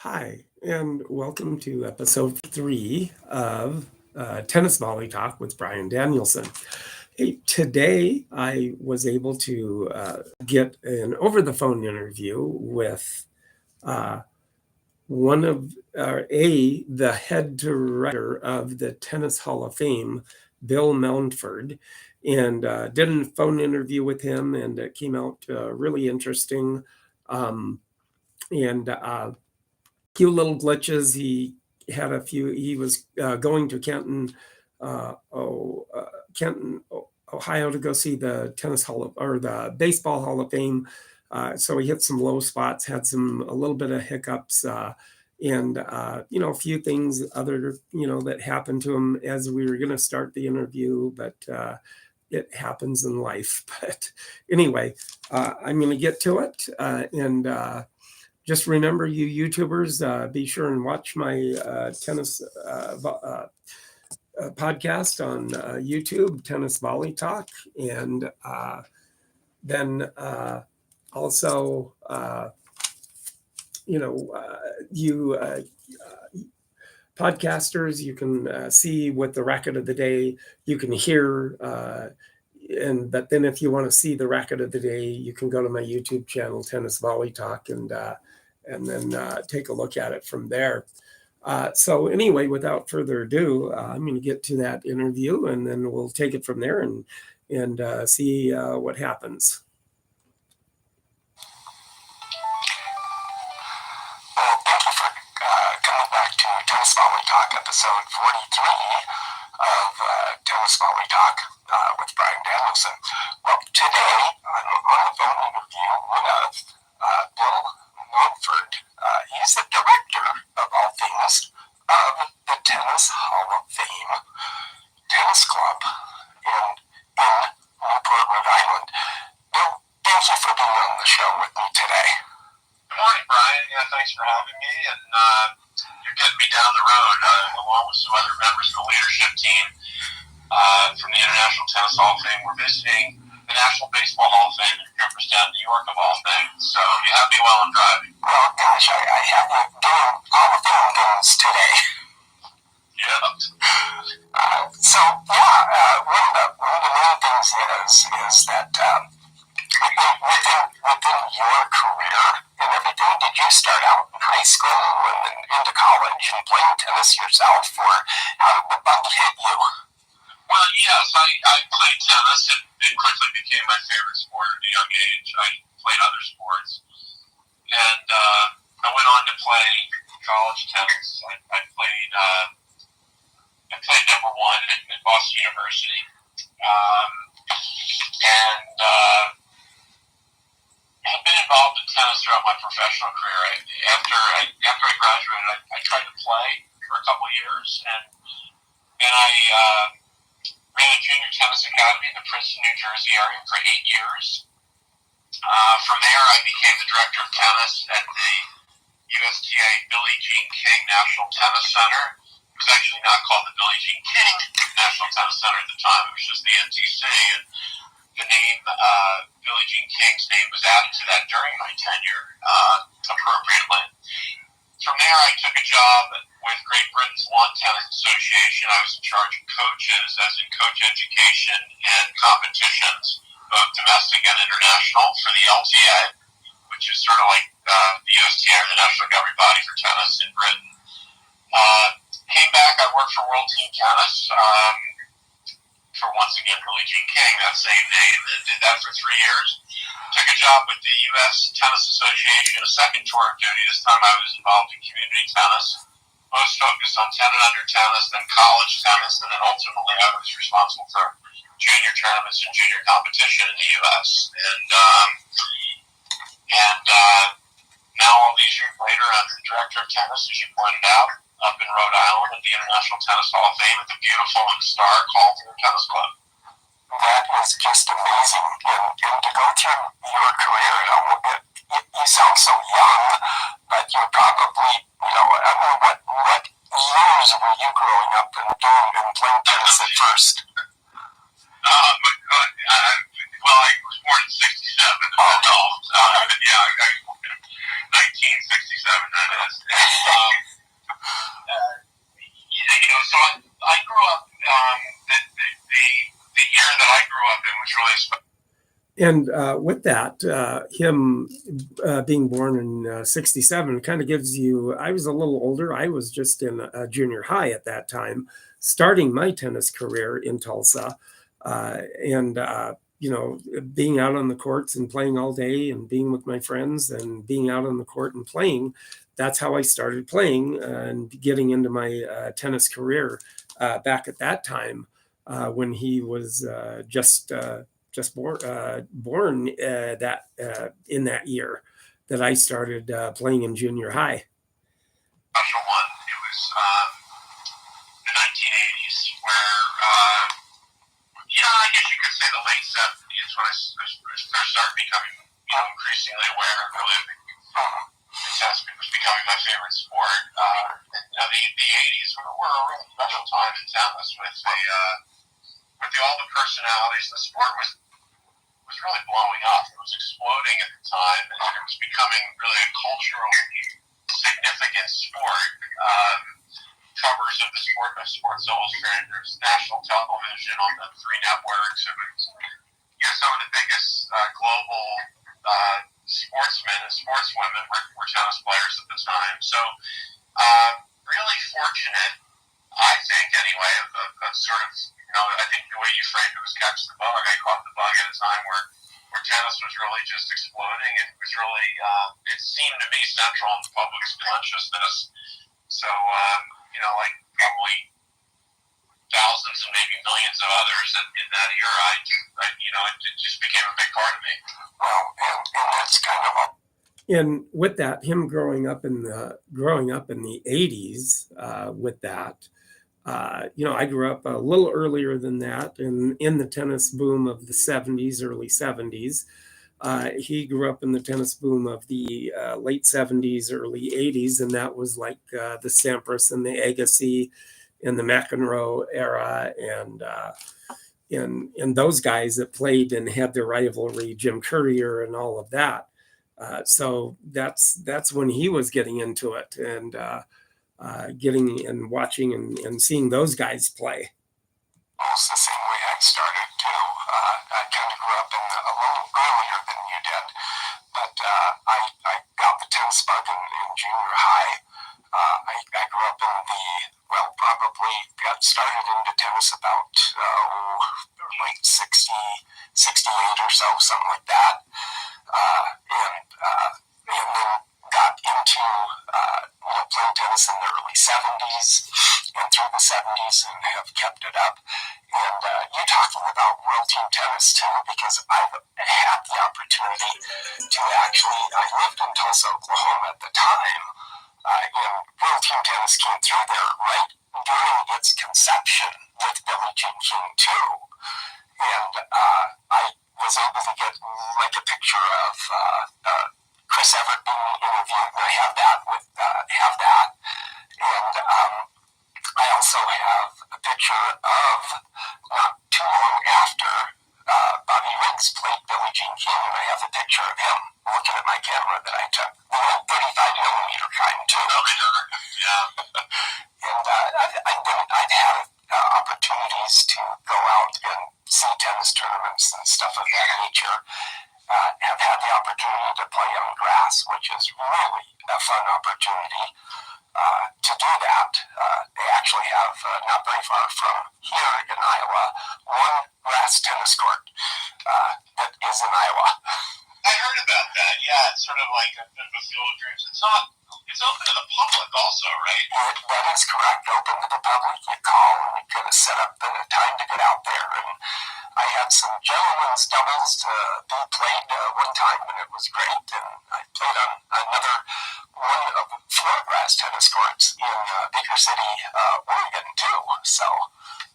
Hi, and welcome to episode 3 of Tennis Volley Talk with Brian Danielson. Hey, today I was able to get an over the phone interview with uh, the head director of the Tennis Hall of Fame, Bill Mountford, and did a phone interview with him, and it came out really interesting. And Few little glitches. He was going to Canton, Ohio, to go see the the baseball Hall of Fame. So he hit some low spots, had a little bit of hiccups, and a few things that happened to him as we were going to start the interview, but it happens in life. But anyway, I'm going to get to it, and just remember, you YouTubers, be sure and watch my tennis podcast on YouTube, Tennis Volley Talk, and then also, you podcasters, you can see what the racket of the day, you can hear. But then if you want to see the racket of the day, you can go to my YouTube channel, Tennis Volley Talk, and then take a look at it from there. So anyway, without further ado, I'm going to get to that interview, and then we'll take it from there and see what happens. Well, thank you for coming back to Tennis Volley Talk, episode 43 of Tennis Volley Talk with Brian Danielson. Well, today I'm on the phone interview with Bill Mountford. He's the director, of all things, of the Tennis Hall of Fame Tennis Club in Newport, Rhode Island. Bill, thank you for being on the show with me today. Good morning, Brian. Yeah, thanks for having me. And you're getting me down the road along with some other members of the leadership team from the International Tennis Hall of Fame. We're visiting the National Baseball Hall of Fame in Cooperstown, New York, of all things. So you have me while I'm driving. Well, gosh, I have you doing all the fun things today. Yeah. One of the main things is that within your career and everything, did you start out in high school and then into college and playing tennis yourself, or how did the bug hit you? Well, yes, I played tennis. It quickly became my favorite sport at a young age. I played other sports. And I went on to play college tennis. I played number one at Boston University. I've been involved in tennis throughout my professional career. After I graduated, I tried to play for a couple of years, and I ran a junior tennis academy in the Princeton, New Jersey area for 8 years. From there, I became the director of tennis at the USTA Billie Jean King National Tennis Center. It was actually not called the Billie Jean King National Tennis Center at the time. It was just the NTC, and the name, Billie Jean King's name, was added to that during my tenure, appropriately. From there, I took a job with Great Britain's Lawn Tennis Association. I was in charge of coaches, as in coach education and competitions, both domestic and international, for the LTA, which is sort of like the USTA, or the National Governing Body for Tennis in Britain. Came back, I worked for World Team Tennis for, once again, Billie Jean King that same day, and then did that for 3 years. Took a job with the U.S. Tennis Association, a second tour of duty. This time I was involved in community tennis, most focused on 10 and under tennis, then college tennis, and then ultimately I was responsible for junior tournaments and junior competition in the U.S. And now, all these years later, I'm the director of tennis, as you pointed out, up in Rhode Island at the International Tennis Hall of Fame at the beautiful and historic Hallfair Tennis Club. That is just amazing. And to go through your career, you sound so young, but you're probably, what years were you growing up and doing and playing tennis at first? I was born in 67. I was born in 1967. '67. That is. So I grew up. The year that I grew up in was really special. And with that, him being born in '67 kind of gives you, I was a little older. I was just in junior high at that time, starting my tennis career in Tulsa. And, being out on the courts and playing all day and being with my friends and being out on the court and playing, that's how I started playing and getting into my tennis career back at that time when he was just born in that year that I started playing in junior high. Special one. It was the 1980s, where I guess you could say the late '70s when I first started becoming increasingly aware of really tennis was becoming my favorite sport. The '80s were a really special time in tennis with all the personalities. The sport was really blowing up. It was exploding at the time, and it was becoming really a culturally significant sport. Covers of the sport by Sports Illustrated, there's national television on the 3 networks. It was some of the biggest global sportsmen and sportswomen were tennis players at the time. So really fortunate, I think anyway, of sort of, I think the way you framed it was catch the bug. I caught the bug at a time where tennis was really just exploding, and it was really, it seemed to be central in the public's consciousness. So, like probably thousands and maybe millions of others in that era, it just became a big part of me. Well, and that's kind of a And with that, him growing up in the '80s, with that, I grew up a little earlier than that, and in the tennis boom of the '70s, early '70s. He grew up in the tennis boom of the late '70s, early '80s, and that was like the Sampras and the Agassi and the McEnroe era, and those guys that played and had their rivalry, Jim Courier and all of that. So that's when he was getting into it and getting and watching and seeing those guys play. almost the same way I started too. I kind of grew up a little earlier than you did, but I got the tennis bug in junior high. I grew up probably got started into tennis about late 68 or so, something like that. And then got into playing tennis in the early '70s and through the '70s, and have kept it up. And you're talking about World Team Tennis too, because I've had the opportunity to I lived in Tulsa, Oklahoma at the time, and World Team Tennis came through there right during its conception with Billie Jean King too. And I was able to get like a picture of Chris Everett being interviewed, and I have that. And I also have a picture of not too long after Bobby Riggs played Billie Jean King, and I have a picture of him looking at my camera that I took, the old 35 millimeter kind too. Yeah. And I'd had opportunities to go out and see tennis tournaments and stuff of that nature. Have had the opportunity to play on grass, which is really a fun opportunity to do that. They actually have, not very far from here in Iowa, one grass tennis court that is in Iowa. I heard about that. Yeah, it's sort of like a bit of a field of dreams. It's open to the public also, right? That is correct. Open to the public. You call and you get a set up and a time to get out there. And I had some gentlemen's doubles be played one time, and it was great. And I played on another one of 4 grass tennis courts in Baker City, Oregon too. So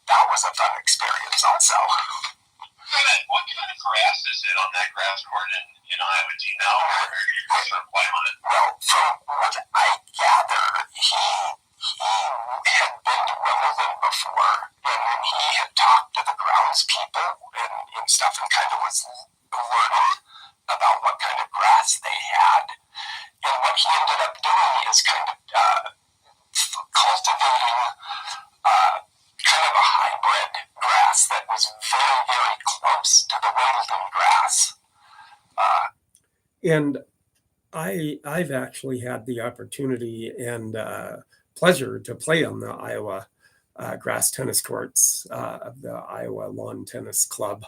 that was a fun experience also. What kind of grass is it on that grass court in Iowa? Do you know, or are you guys going to play on it? Well, from what I gather, he had been to Wimbledon before, and then he had talked to the grounds people and stuff, and kind of was learning about what kind of grass they had. And what he ended up doing really is kind of cultivating kind of a hybrid grass that was very, very close to the Wimbledon grass. And I've actually had the opportunity and pleasure to play on the Iowa grass tennis courts of the Iowa Lawn Tennis Club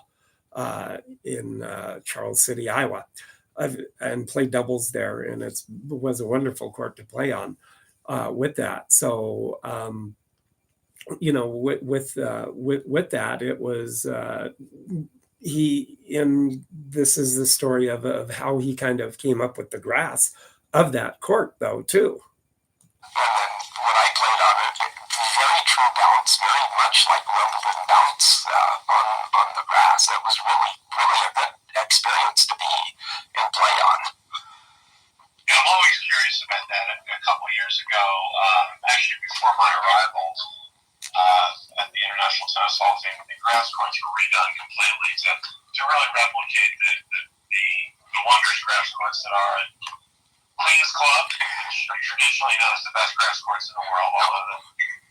in Charles City, Iowa. And played doubles there, and it was a wonderful court to play on with that. So, with that, it was this is the story of how he kind of came up with the grass of that court, though, too. And then when I played on it, very true bounce, very much like Wimbledon bounce on the grass. It was really, really a good experience to be and play on. Yeah, I'm always curious about that. A couple of years ago, actually before my arrival at the International Tennis Hall of Fame, the grass courts were redone completely to really replicate the wondrous grass courts that are at Queen's Club, which are traditionally known as the best grass courts in the world, although the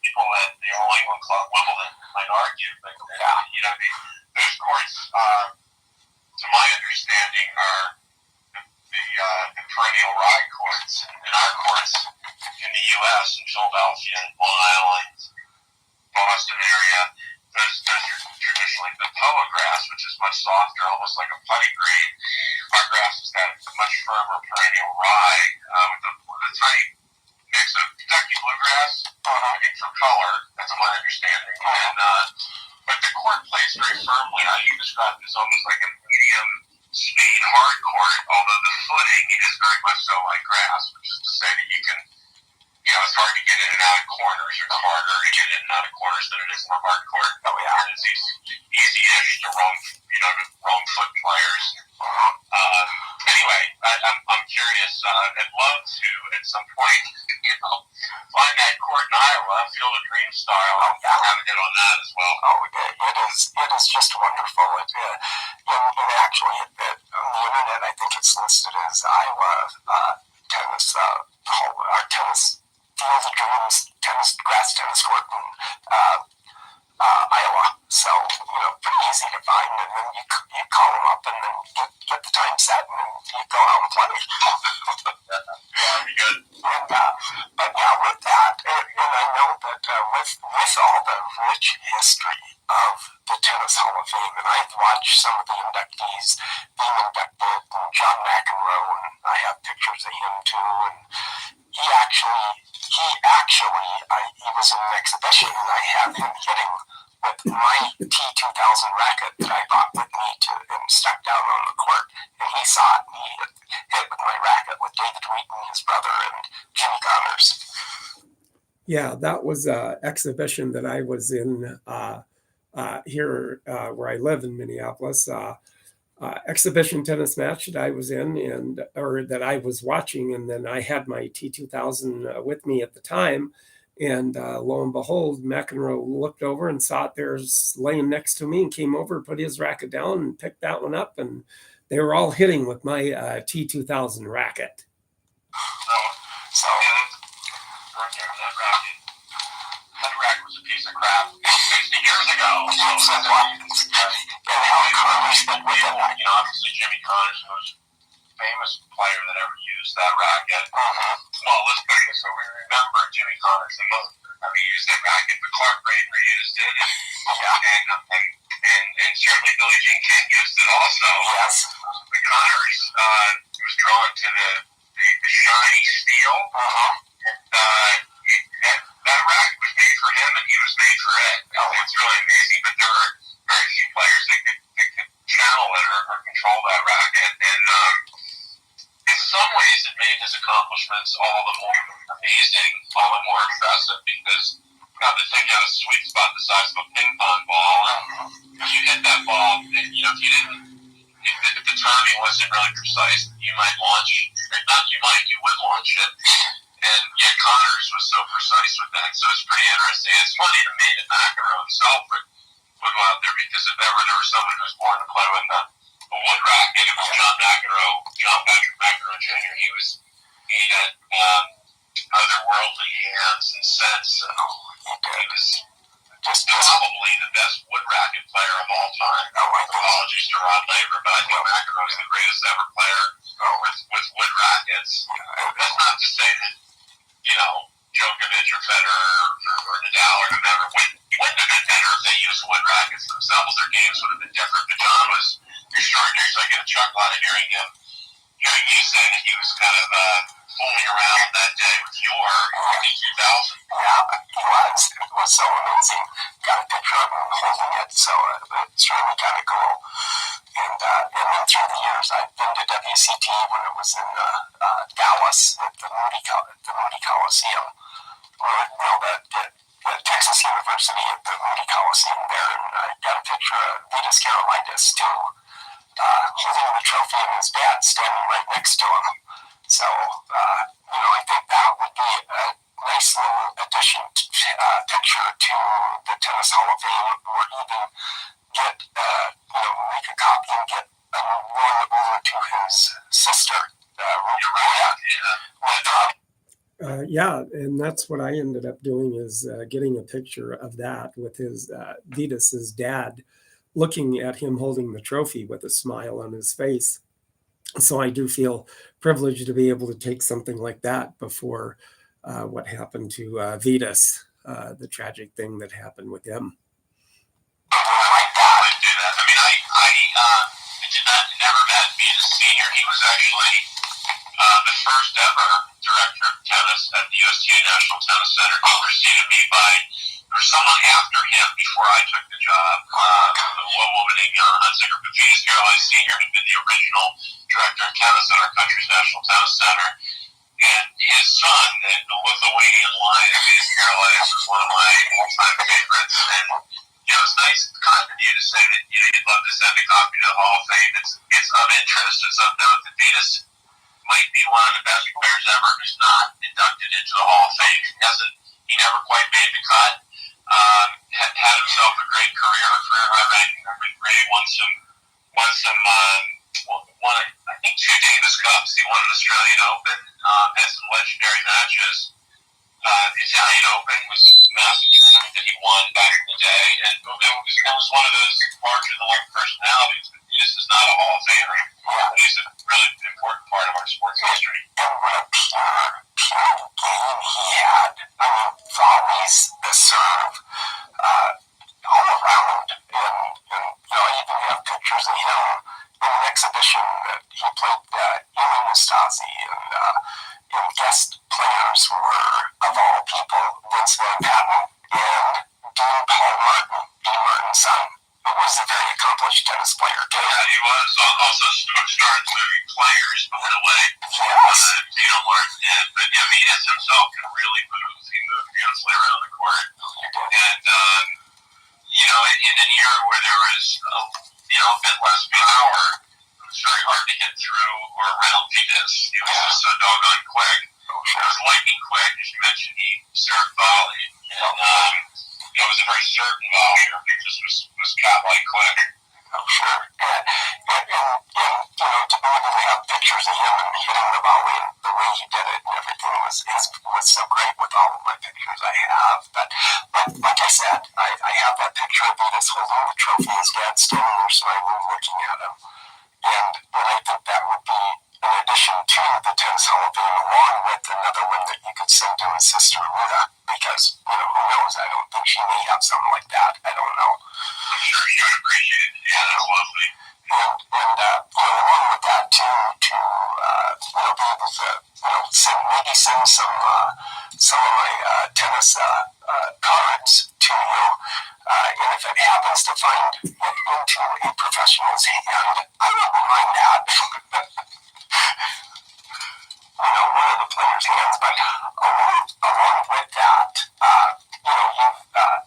people at the All England Club, Wimbledon, might argue. But those courts, to my understanding, are the perennial rye courts. And our courts in the U.S., in Philadelphia, and Long Island, Boston area, those are traditionally the polo grass, which is much softer, almost like a putty green. Our grass has got a much firmer perennial rye with a tiny mix of Kentucky bluegrass and for color. That's my understanding. And but the court plays very firmly. You described it as almost like a medium speed hard court, although the footing is very much so like grass, which is to say that you can, it's hard to get in and out of corners. It's harder to get in and out of corners than it is in a hard court. Oh yeah, it's easy-ish to wrong foot players. Anyway, I'm curious. I'd love to at some point, find that court in Iowa, Field of Dreams style. I'll have a hit on that as well. Oh, it is just wonderful. And actually, on the internet, I think it's listed as Iowa Tennis Hall, tennis Field of Dreams grass tennis court in Iowa. So pretty easy to find, and then you call them up and then get the time set, and then you go out and play. Very good. But yeah, with that, and I know that with all the rich history of the Tennis Hall of Fame, and I've watched some of the inductees being inducted, and John McEnroe, and I have pictures of him too, and he was in an exhibition, and I have him hitting with my T2000 racket that I brought with me and stuck down on the court, and he saw it, and he hit with my racket with David Wheaton, his brother, and Jimmy Connors. Yeah, that was an exhibition that I was in here where I live in Minneapolis. Exhibition tennis match that I was in or that I was watching, and then I had my T2000 with me at the time, and lo and behold, McEnroe looked over and saw it there laying next to me and came over, put his racket down and picked that one up, and they were all hitting with my T2000 racket. That racket was a piece of crap 60 years ago. Obviously Jimmy Connors was the most famous player that ever used that racket. Well, let's put it so we remember Jimmy Connors the most. He used that racket, but Clark Rader used it, and certainly Billie Jean King used it also. Yes. But Connors was drawn to the shiny steel. That racket was made for him, and he was made for it. It's really amazing, but there are very few players that could channel it or control that racket. And in some ways, it made his accomplishments all the more amazing, all the more impressive, because the thing had a sweet spot the size of a ping pong ball, and if you hit that ball, if the timing wasn't really precise, you might launch. You would launch it. And yet Connors was so precise with that, so it's pretty interesting. It's funny to me that McEnroe himself would go out there, because if ever there was someone who was born to play with a wood racket, it was John Patrick McEnroe Jr. He had hands and since. He was just probably the best wood racket player of all time. Apologies to Rod Laver, but I think McEnroe is the greatest ever player with wood rackets. That's not to say that, Djokovic or Federer or Nadal or whoever wouldn't have been better if they used wood rackets themselves. Their games would have been different. But John was extraordinary, so I get a chuckle out of hearing you say that he was kind of fooling around that day with your 2000. Yeah, he was. It was so amazing. Got a picture of him holding it, so it's really kind of cool. And then through the years, I've been to WCT when it was in Dallas at the Moody Coliseum. The Texas University at the Moody Coliseum there, and I got a picture of Vitas Gerulaitis too, holding the trophy and his dad standing right next to him. So, I think that would be a nice little addition picture to the Tennis Hall of Fame, or even get, make a copy and get one over to his sister, Yeah, and that's what I ended up doing, is getting a picture of that with his Vitas's dad, looking at him holding the trophy with a smile on his face. So I do feel privileged to be able to take something like that before what happened to Vitas, the tragic thing that happened with him. I never met Vitas Senior. He was actually the first ever director of tennis at the USTA National Tennis Center. He preceded me there was someone after him before I took the job, a woman named Jan Hunziker, but Vitas Gerulaitis Senior had been the original director of tennis at our country's National Tennis Center. And his son, the Lithuanian lion, Vitas Gerulaitis, is one of my all-time favorites. And it's nice, kind of you to say that you'd love to send a copy to the Hall of Fame. It's of interest. It's of note that Vitas might be one of the best players ever who's not inducted into the Hall of Fame. He never quite made the cut. Had himself a great career high ranking number 3. Won I think 2 Davis Cups. He won an Australian Open. Had some legendary matches. The Italian Open was a massive tournament that he won back in the day, and it was one of those larger-than-life personalities. This is not a Hall of Famer. He's a really important part of our sports history. And what a pure game he had. I mean, volleys, the serve, all around. And I even have pictures of him in an exhibition that he played Ely Nastasi, and guest players were, of all people, Vince Van Patten and Dean Paul Martin, Dean Martin's son, who was a very accomplished tennis player too. Yeah, he was. Also starred movie Players, by the way. Yes. Dino Martin did. But Vitas himself can really move. He moved beautifully around the court. And, in an era where there was a bit less power, it was very hard to get through or around Vitas. He was just so doggone quick. He was lightning quick. As you mentioned, he served volley. And it was a very certain volley. He just was cat-like quick. Oh, sure. And to be able to have pictures of him and hitting the volley and the way he did it and everything was so great with all of my pictures I have. But like I said, I have that picture of Vitas holding the trophy, his dad standing there smiling, looking at him. And I think that would be an addition to the Tennis Hall of Fame, along with another one that you could send to his sister Ruta, because, who knows, I don't think she may have something like that. I don't know. I'm sure you would appreciate it. Yeah, that's lovely. And along with that, too, to be able to, send some of my tennis cards to you. And if it happens to find it into a professional's hand, I wouldn't mind that. One of the players' hands. But along with that,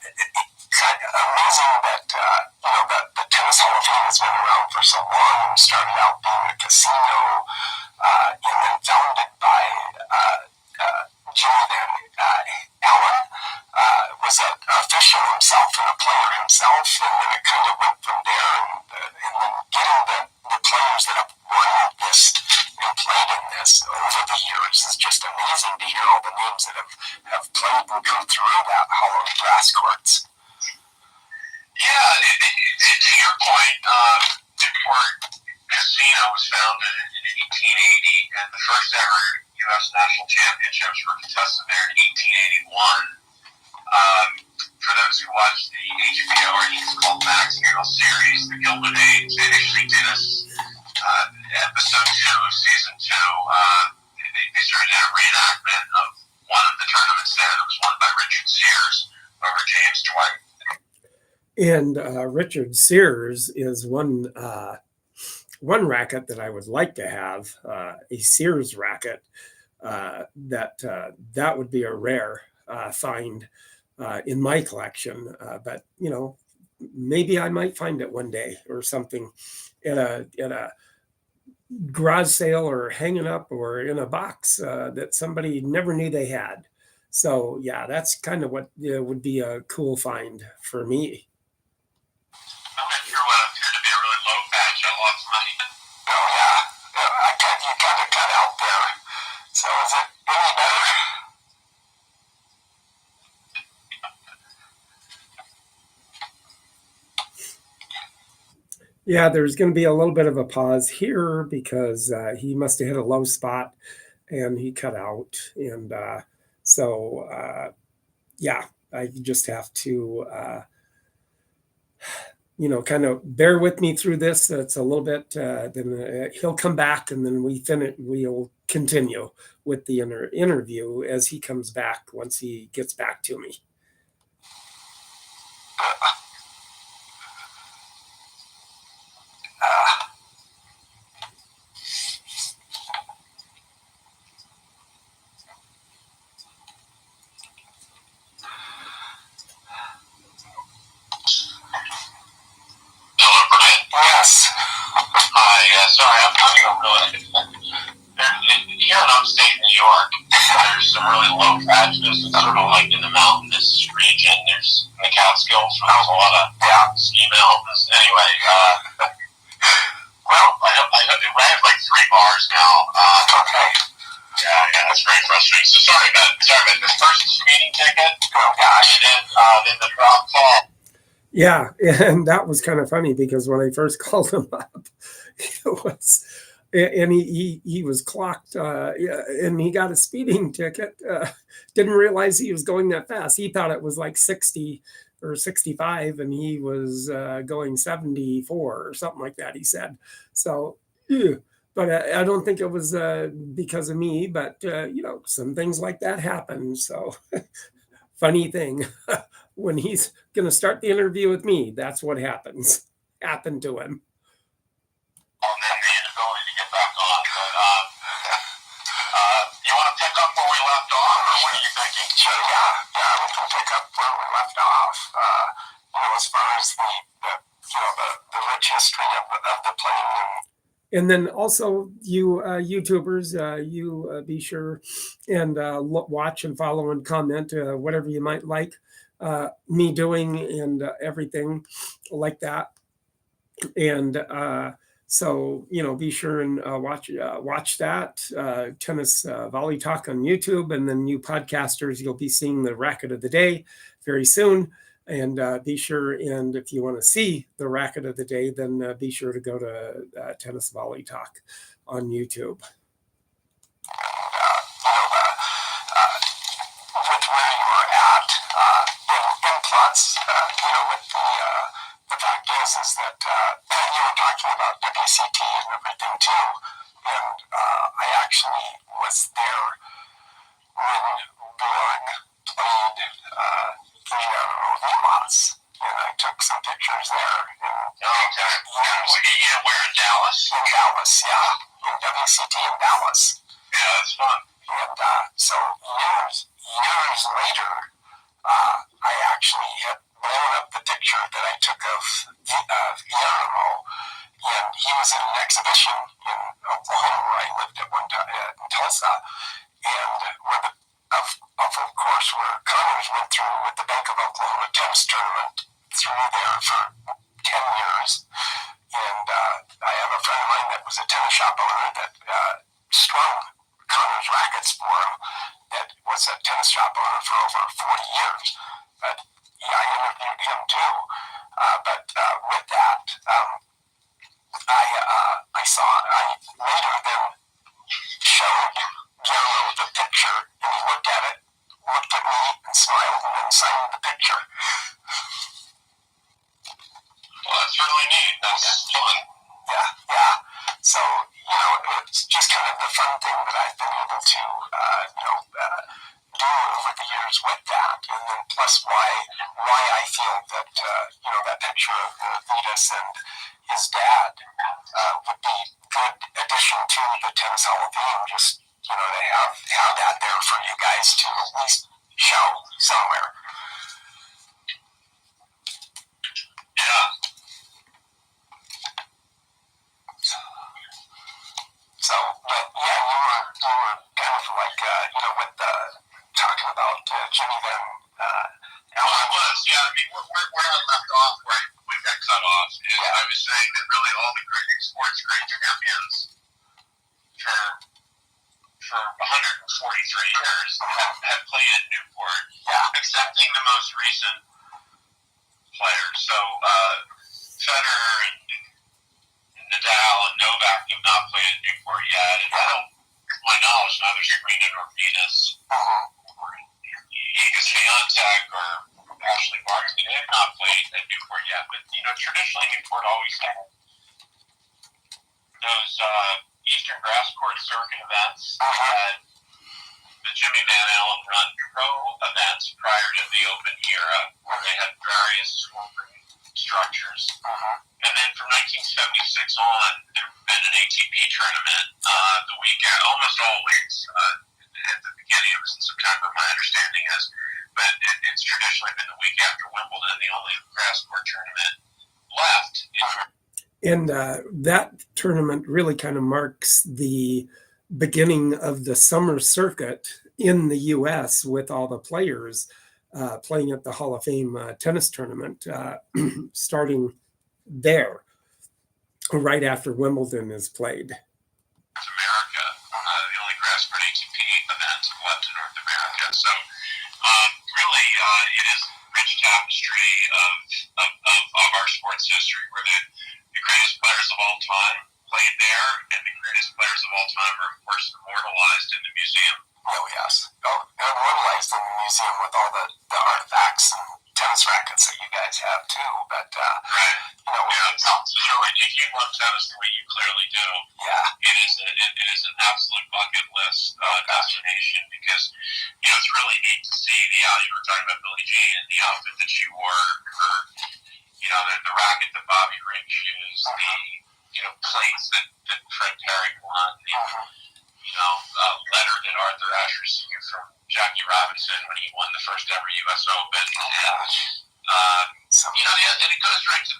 it's kind of amazing that the Tennis Hall of Fame has been around for so long. It started out being a casino, and then founded by Jimmy Van Allen. Was an official himself and a player himself, and then it kind of went from there. And then getting the players that have won this and played in this over the years is just amazing to hear all the names that have played people drew through that hollow grass courts. Yeah, to your point, Newport Casino was founded in 1880, and the first ever U.S. National Championships were contested there in 1881. For those who watched the HBO, or it's called Max Hero series, The Gilded Age, they actually did a episode 2 of season 2. They started a reenactment of one of the tournaments there that was won by Richard Sears over James Dwight. And Richard Sears is one racket that I would like to have, a Sears racket. That would be a rare find in my collection. But maybe I might find it one day or something at a garage sale or hanging up or in a box that somebody never knew they had. So yeah, that's kind of what would be a cool find for me. I'm not sure what appeared to be a really low patch. I lost money. Oh yeah, you got to cut out there. So is it any better? Yeah, there's going to be a little bit of a pause here because he must have hit a low spot and he cut out. And yeah, I just have to, kind of bear with me through this. It's a little bit, then he'll come back and then we'll continue with the interview as he comes back once he gets back to me. Sorry, I'm having a really. Here in upstate New York, there's some really low patches. It's sort of like in the mountainous region. There's in the Catskills where there's a lot of ski mountains. Anyway, well, I have like 3 bars now. Okay. Yeah, that's very frustrating. So sorry about this first speeding ticket. Oh gosh. And then the drop call. Yeah, and that was kind of funny because when I first called him up, he was clocked, and he got a speeding ticket. Didn't realize he was going that fast. He thought it was like 60 or 65, and he was going 74 or something like that. He said so. Yeah. But I don't think it was because of me. But some things like that happen. So funny thing. When he's going to start the interview with me, that's what happened to him. And then the inability to get back on. But you want to pick up where we left off, or what are you thinking? Sure, yeah, we can pick up where we left off. As far as the rich history of the playing. And then also you YouTubers, you be sure and watch and follow and comment whatever you might like me doing and everything like that. And so be sure and watch that tennis volley talk on YouTube, and then you podcasters, you'll be seeing the racket of the day very soon. And be sure, and if you want to see the racket of the day, then be sure to go to Tennis Volley Talk on YouTube. With where you were at, and plus, with the fact is that you were talking about WCT and everything too, and I actually was there when Bjorn played Lomas, and I took some pictures there. Okay. Where in Dallas? In Dallas, yeah. In WCT in Dallas. Yeah, that's fun. And so years later, I actually had blown up the picture that I took of Yarmo, and he was in an exhibition in Oklahoma where I lived at one time in Tulsa, and where of course where Connors went through with the Bank of Oklahoma tennis tournament through there for 10 years. And I have a friend of mine that was a tennis shop owner that strung Connors rackets for him, that was a tennis shop owner for over 40 years. But yeah, I interviewed him too. With that, I later then showed Guillermo the picture, and he looked at it, looked at me, and smiled, and then signed the picture. Well, that's really neat. That's fun. Yeah. So, it's just kind of the fun thing that I've been able to, do over the years with that. And then plus why I feel that, that picture of Vitas and his dad would be good addition to the Tennis Hall of Fame, just, to have that there for you guys to at least show somewhere. Yeah. So, but yeah, you were kind of like, with talking about Jimmy then. Well, I was, yeah. I mean, where I left off, where we got cut off, is I was saying that really all the great sports great champions for 143 years have played at Newport, excepting the most recent players. So Federer and Nadal and Novak have not played at Newport yet, and to my knowledge, neither Serena nor Venus, or Iga Swiatek or Ashley Barty, they have not played at Newport yet. But traditionally Newport always had those Eastern Grass Court Circuit events. Had the Jimmy Van Allen Run Pro events prior to the Open era, where they had various scoring structures. And then from 1976 on, there's been an ATP tournament the weekend, almost always. At the beginning, it was in September, my understanding is. But it's traditionally been the week after Wimbledon, the only grass court tournament left. And that tournament really kind of marks the beginning of the summer circuit in the U.S. with all the players playing at the Hall of Fame tennis tournament, starting there right after Wimbledon is played. North America, the only grass court ATP event left in North America. So really, it is a rich tapestry of our sports history, where the greatest players of all time played there, and the greatest players of all time are, of course, immortalized in the museum. Oh, yes. Immortalized in the museum with all the artifacts and tennis rackets that you guys have, too. But, right. If you love tennis the way you clearly do, it is an absolute bucket list destination, because, it's really neat to see you were talking about Billie Jean and the outfit that she wore, her, the racket that Bobby Riggs used, the plates that Fred Perry won, the letter that Arthur Ashe received from Jackie Robinson when he won the first ever U.S. Open. And it goes right to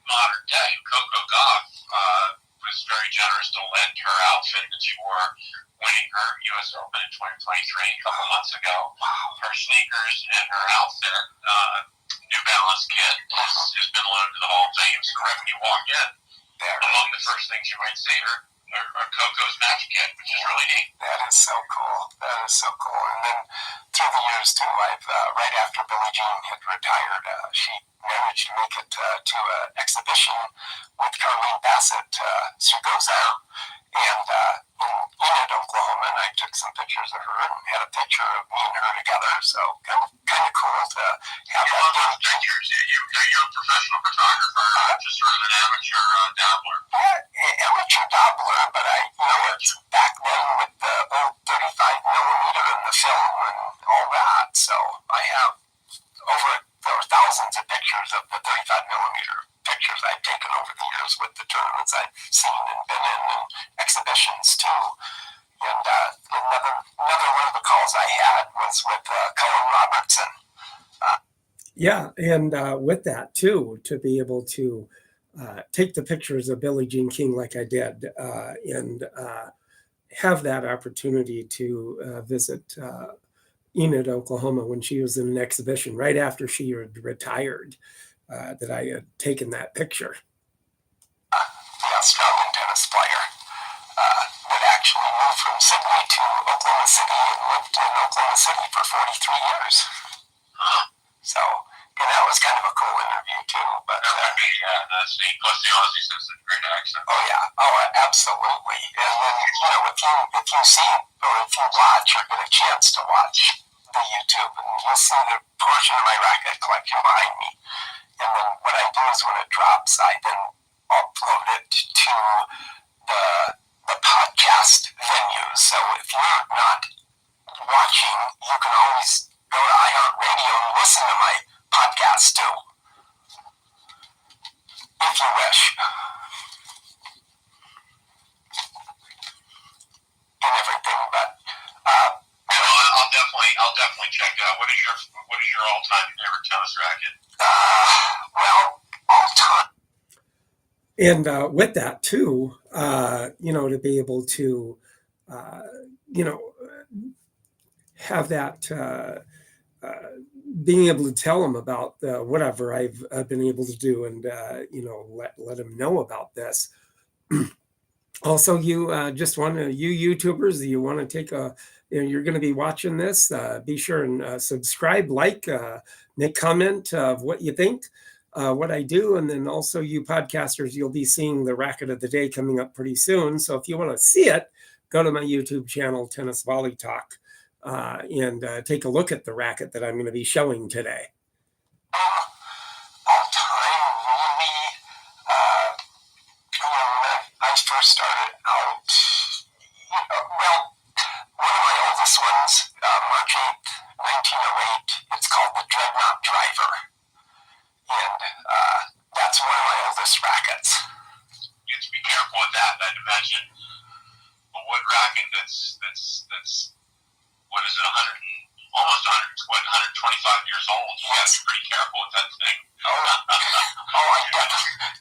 modern day. Coco Gauff was very generous to lend her outfit that she wore winning her U.S. Open in 2023 a couple months ago. Her sneakers and her outfit, New Balance kit, has been loaned to the Hall of Fame. So right when you walk in, among the first things you might see are Coco's match kit, which is really neat. That is so cool. And then through the years, too, I've right after Billie Jean had retired, she managed to make it to an exhibition with Carlene Bassett, Surgoza, and in Enid, Oklahoma, and I took some pictures of her and had a picture of me and her together. So kind of cool to have that. Those pictures. You're a professional photographer, just sort of an amateur dabbler. Amateur dabbler, but it's back then with the old 35 millimeter and the film and all that. So I have there were thousands of pictures of the 35 millimeter pictures I've taken over the years with the tournaments I've seen and been in, and exhibitions too. And another one of the calls I had was with Cullen Robertson. And with that too, to be able to take the pictures of Billie Jean King like I did, and have that opportunity to visit Enid, Oklahoma, when she was in an exhibition right after she had retired, that I had taken that picture. The Australian tennis player that actually moved from sent me to Oklahoma City and lived in Oklahoma City for 43 years. So, and that was kind of a cool interview too. But that's neat. Plus the Aussies has a great accent. oh yeah, absolutely. And then if you see or if you watch or get a chance to watch the YouTube, and you'll see the portion of my racket collection behind me. And then what I do is when it drops, I then upload it to the podcast venues. So if you're not watching, you can always go to iHeartRadio and listen to my podcast too, if you wish. And everything, but I'll definitely check it out. What is your all-time favorite tennis racket? Well, all time. And with that too, to be able to, have that, being able to tell them about whatever I've been able to do, and let them know about this. Also, you YouTubers, you want to take you're going to be watching this, be sure and subscribe, like, make comment of what you think, what I do. And then also you podcasters, you'll be seeing the racket of the day coming up pretty soon. So if you want to see it, go to my YouTube channel, Tennis Volley Talk, and take a look at the racket that I'm going to be showing today. All time, really, when I first started out, well, one of my oldest ones, March 8th, 1908, it's called the Dreadnought Driver. And that's one of my oldest rackets. You have to be careful with that. I'd imagine a wood racket that's what is it, almost 125 years old. You have to be pretty careful with that thing. I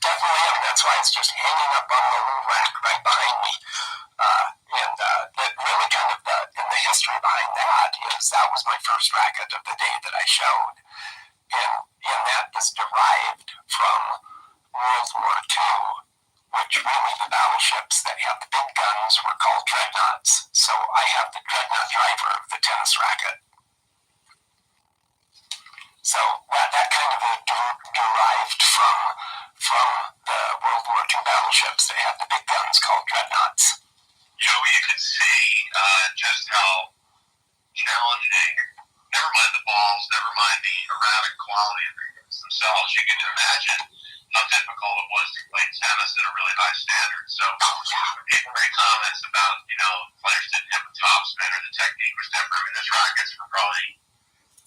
definitely am. That's why it's just hanging up on the little rack right behind me. And really kind of the history behind that is that was my first racket of the day that I showed. And that is derived from World War II, which really the battleships that had the big guns were called dreadnoughts. So I have the Dreadnought Driver of the tennis racket. So that kind of derived from the World War II battleships that had the big guns called dreadnoughts. You can see just how challenging, never mind the balls, never mind the erratic quality of the games themselves, you can imagine how difficult it was to play tennis at a really high standard. So people make comments about, players didn't have a topspin or the technique was different. I mean, those rackets were probably,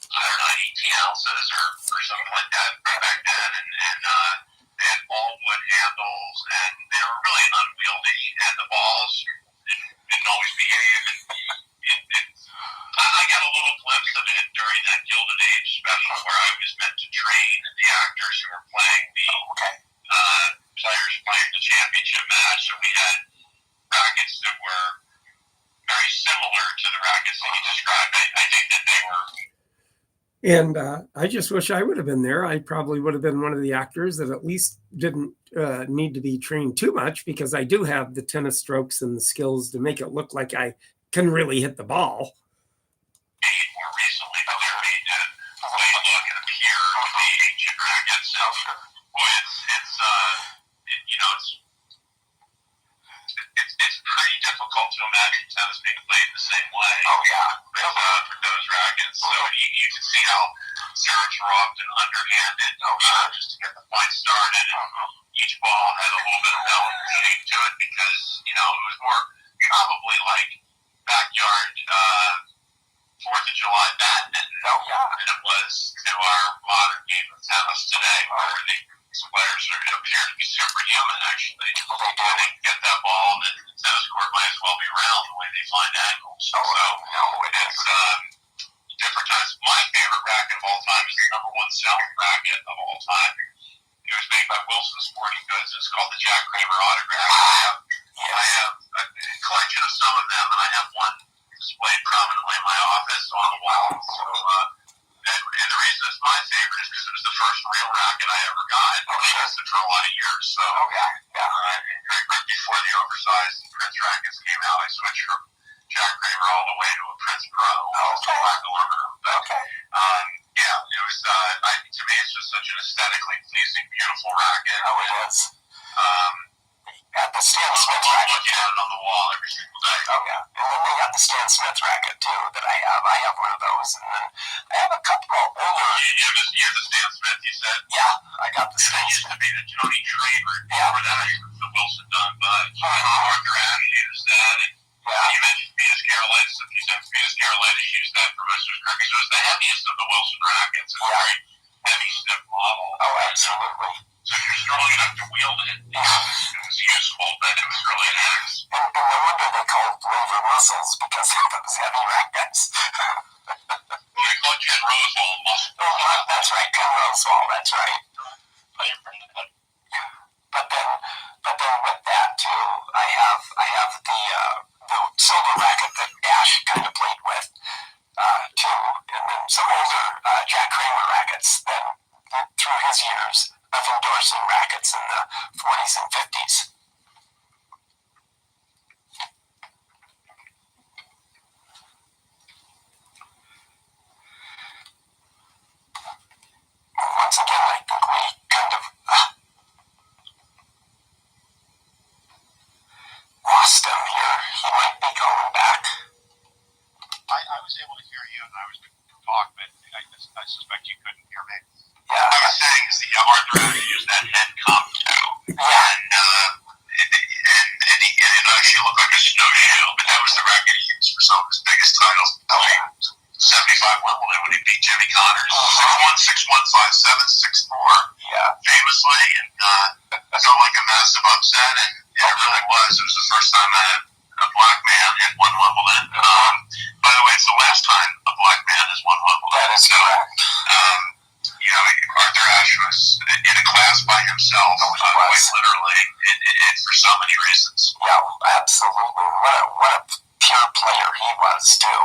18 ounces or something like that back then, and they had all wood handles, and they were really unwieldy, and the balls didn't always behave. I got a little glimpse of it during that Gilded Age special where I was meant to train the actors who were playing the players playing the championship match, and we had rackets that were very similar to the rackets that you described. I think that they were. And I just wish I would have been there. I probably would have been one of the actors that at least didn't need to be trained too much, because I do have the tennis strokes and the skills to make it look like I can really hit the ball. More recently, but they're made to the way you look and appear with the ancient rackets. So, boy, it's pretty difficult to imagine tennis being played the same way. For those rackets. So you can see how serves were often underhanded just to get the point started. And each ball had a little bit of delicate shape to it because, it was more probably like backyard 4th of July badminton than it was to our modern game of tennis today, where these players appear to be superhuman, actually. They can get that ball, and the tennis court might as well be round the way they find angles. It's different times. My favorite racket of all time is the #1 selling racket of all time. It was made by Wilson Sporting Goods. It's called the Jack Kramer Autograph. I have a collection of some of them, and I have one displayed prominently in my office on the wall. So, and the reason it's my favorite is because it was the first real racket I ever got. I lasted for a lot of years. So, right before the oversized Prince rackets came out, I switched from Jack Okay. Yeah, it was. To me, it's just such an aesthetically pleasing, beautiful racket. Oh, it is. Um, Got the Stan Smith I'm racket. looking at it on the wall every single day. Oh yeah, and then they got the Stan Smith racket too that I have. I have one of those, and then I have a couple of older. You have the Stan Smith, you said? Yeah, I got the That Stan used Smith. to be the Tony Traver. Yeah. Before that, the Wilson Dunn Budge. Arthur Ashe used that. And Yeah. you mentioned Venus Carolitis. If you said Venus Carolitis used that for most of his cricket. So it was the heaviest of the Wilson rackets. It's a very heavy, stiff model. Oh, absolutely. So if you're strong enough to wield it, it was useful, but it was really an axe. And no wonder they called Rover muscles because of those heavy rackets. Well, they call it Ken Rosewall muscle. Oh, that's right, Ken Rosewall. That's right. But then with that too, I have the silver racket that Ash kind of played with too, and then some older Jack Kramer rackets that through his years of endorsing rackets in the 40s and 50s. Once again, I think we kind of lost him here. He might be going back. I was able to hear you and I was going to talk, but I suspect you couldn't hear me. Yeah. I was saying is the Arthur Ashe used that head comp too. Yeah. And it actually looked like a snowshoe, but that was the racket he used for some of his biggest titles. Okay. 75 Wimbledon when he beat Jimmy Connors. 6'1", 6'1", 5'7", 6'4". Yeah. Famously, and felt like a massive upset, and it really was. It was the first time a black man had won Wimbledon. By the way, it's the last time a black man has won Wimbledon. That is correct. Arthur Ashe was in a class by himself, quite literally, and for so many reasons. Yeah, absolutely. What a pure player he was too.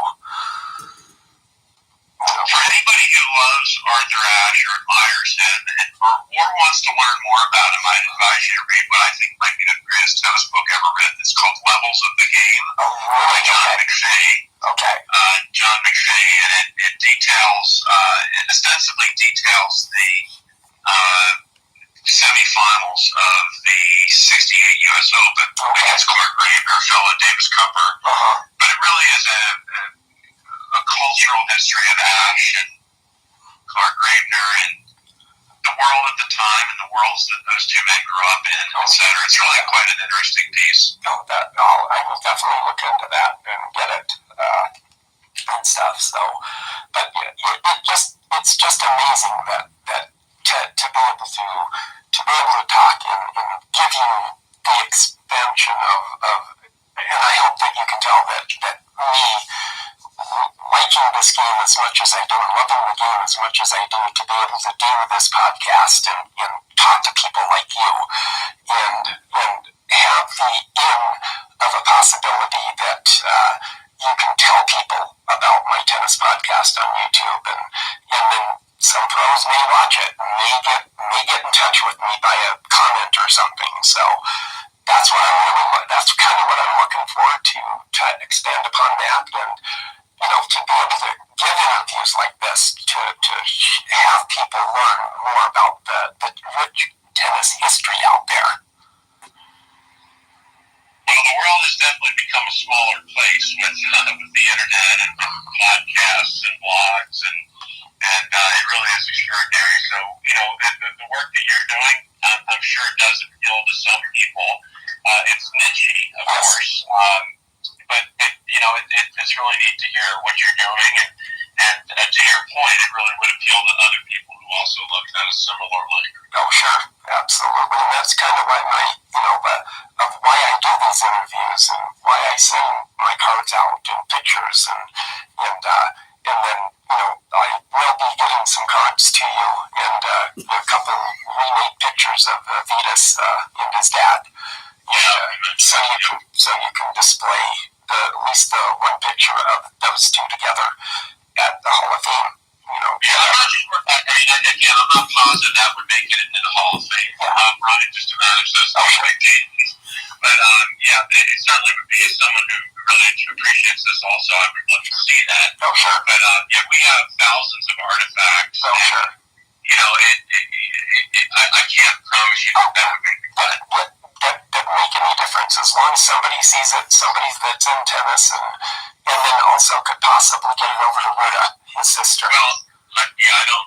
For anybody who loves Arthur Ashe or admires him or wants to learn more about him, I'd advise you to read what I think might be the greatest tennis book ever written. It's called Levels of the Game by John McPhee. Okay. John McPhee, and it details, it ostensibly details the semifinals of the '68 U.S. Open against Clark Gravener, fellow Davis Cupper. But it really is a cultural history of Ashe and Clark Gravener and the world at the time and the worlds that those two men grew up in, etc. It's really quite an interesting piece. I will definitely look into that and get it and stuff. So, but it's just amazing that to be able to talk and give you the expansion of and I hope that you can tell that me liking this game as much as I do and loving the game as much as I do, to be able to do this podcast and talk to people like you and have the in of a possibility that you can tell people about my tennis podcast on YouTube, and then some pros may watch it and may get in touch with me by a comment or something. So that's kind of what I'm looking forward to expand upon that, and to be able to give interviews like this to have people learn more about the rich tennis history out there. Well, the world has definitely become a smaller place with the internet and podcasts and blogs, and it really is extraordinary. So, the work that you're doing, I'm sure it does appeal to some people. It's niche, of course, but it's really neat to hear what you're doing, and to your point, it really would appeal to other people who also look at it similarly. Oh, sure, absolutely, and that's kind of why why I do these interviews and why I send my cards out and pictures and then I will be getting some cards to you and a couple remade pictures of Vitas and his dad. So you can display at least the one picture of those two together at the Hall of Fame. Yeah, I'm not sure. Again, I'm not positive that would make it into the Hall of Fame. Brian, just to manage those expectations. But it certainly would be someone who really appreciates this. Also, I would love to see see that. Oh, sure. But yeah, we have thousands of artifacts. Oh, sure. You know, I can't promise you that would make the cut. That doesn't make any difference as long as somebody sees it, somebody that's in tennis, and then also could possibly get it over to Ruta, his sister. Well, yeah, I don't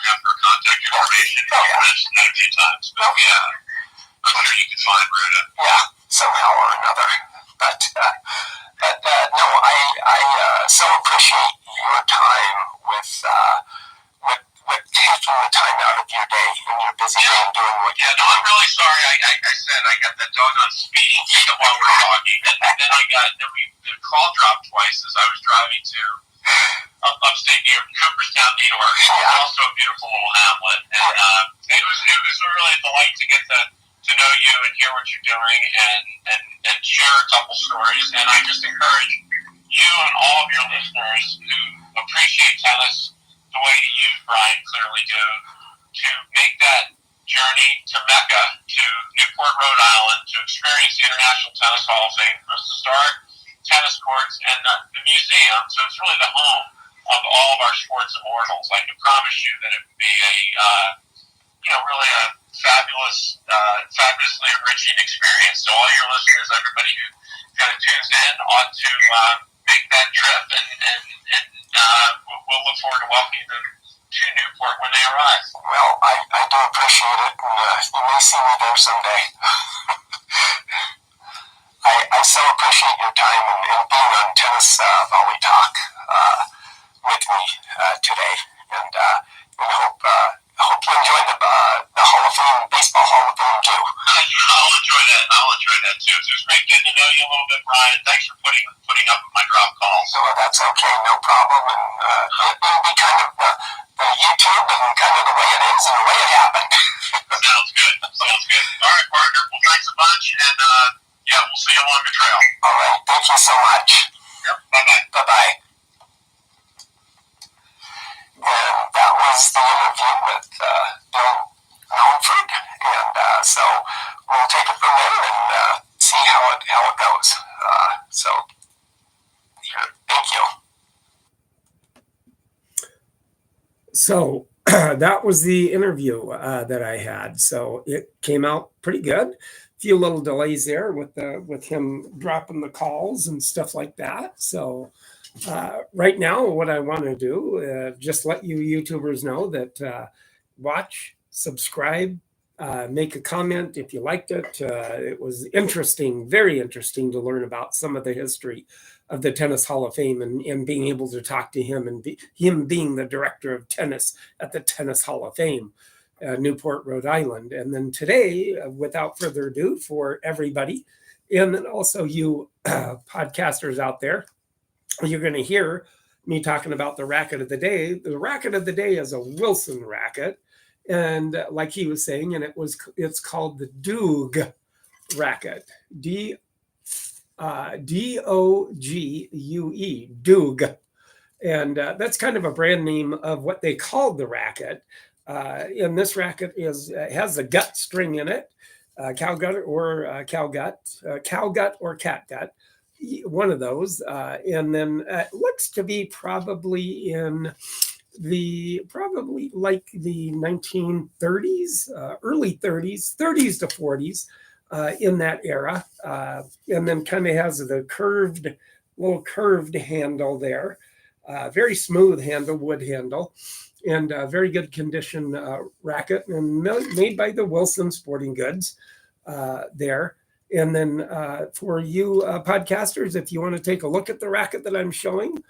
have her contact information. Oh, yeah. I've mentioned that a few times, but yeah, I'm sure you can find Ruta. Yeah, somehow or another. But no, I so appreciate your time with taking the time out of your day and your busy day and doing what you're doing. I'm really sorry. I said I got that dog on speeding ticket while we were talking, and then the call dropped twice as I was driving to upstate New York, Cooperstown, New York. Yeah. Also a beautiful little hamlet, and it was really a delight to get to know you and hear what you're doing and share a couple stories. And I just encourage you and all of your listeners who appreciate tennis the way that you, Brian, clearly do, to make that journey to Mecca, to Newport, Rhode Island, to experience the International Tennis Hall of Fame, from the start, tennis courts, and the museum. So it's really the home of all of our sports immortals. I can promise you that it would be really a fabulously enriching experience. So all your listeners, everybody who kind of tunes in, ought to make that trip, and we'll look forward to welcoming them to Newport when they arrive. Well, I do appreciate it, and you may see me there someday. I so appreciate your time and being on Tennis Volley Talk with me today, and hope you enjoyed the Hall of Fame, Baseball Hall of Fame too. I'll enjoy that. Too. It was great getting to know you a little bit, Brian. Thanks for putting up with my drop calls. So that's okay, no problem. And it'll be kind of the YouTube and kind of the way it is and the way it happened. Sounds good. All right, partner. Well, thanks a bunch, and we'll see you along the trail. All right, thank you so much. Yep. Bye-bye. Bye-bye. And that was the interview with Bill Mountford, and so we'll take it from there and see how it goes. So here, thank you. So that was the interview that I had. So it came out pretty good. A few little delays there with him dropping the calls and stuff like that. So right now, what I want to do, just let you YouTubers know that watch, subscribe, make a comment if you liked it. It was interesting, very interesting to learn about some of the history of the Tennis Hall of Fame and being able to talk to him and him being the director of tennis at the Tennis Hall of Fame, Newport, Rhode Island. And then today, without further ado, for everybody, and then also you podcasters out there, you're going to hear me talking about the racket of the day. The racket of the day is a Wilson racket. And like he was saying, and it's called the Dogue racket, Dogue, Dogue, and that's kind of a brand name of what they called the racket. And this racket has a gut string in it, cow gut or catgut, one of those, and then it looks to be probably in like the 1930s, early 30s to 40s, in that era, and then kind of has the little curved handle there, very smooth handle, wood handle, and very good condition racket, and made by the Wilson Sporting Goods there. And then for you podcasters, if you want to take a look at the racket that I'm showing,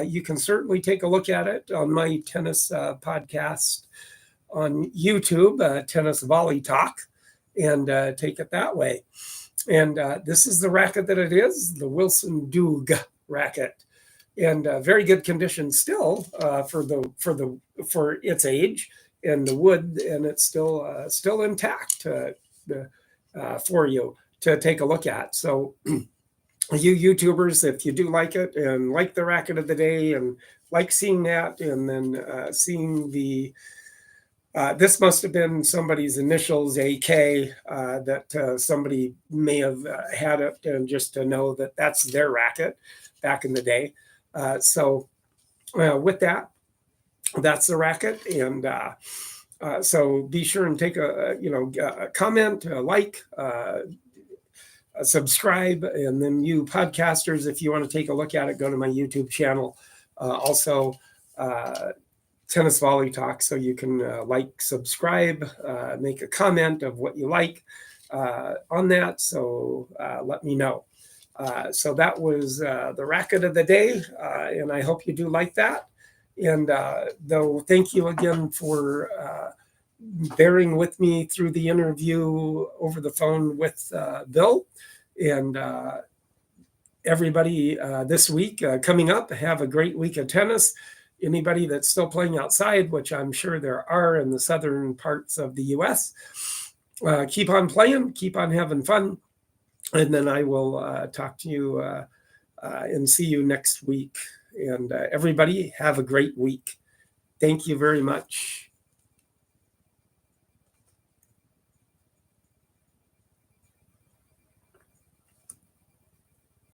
you can certainly take a look at it on my tennis podcast on YouTube, Tennis Volley Talk, and take it that way. And this is the racket that it is, the Wilson Dogue racket, and very good condition still for its age, and the wood, and it's still intact for you to take a look at. So you YouTubers, if you do like it and like the racket of the day and like seeing that, and then seeing this must have been somebody's initials, AK, that somebody may have had it, and just to know that that's their racket back in the day. So with that, that's the racket. And so be sure and take a comment, a like, subscribe, and then you podcasters, if you want to take a look at it, go to my YouTube channel. Also, Tennis Volley Talk, so you can like, subscribe, make a comment of what you like on that. So let me know. So that was the racket of the day, and I hope you do like that. And though, thank you again for bearing with me through the interview over the phone with Bill. And everybody this week coming up, have a great week of tennis. Anybody that's still playing outside, which I'm sure there are in the southern parts of the US, keep on playing, keep on having fun. And then I will talk to you and see you next week. And everybody have a great week. Thank you very much.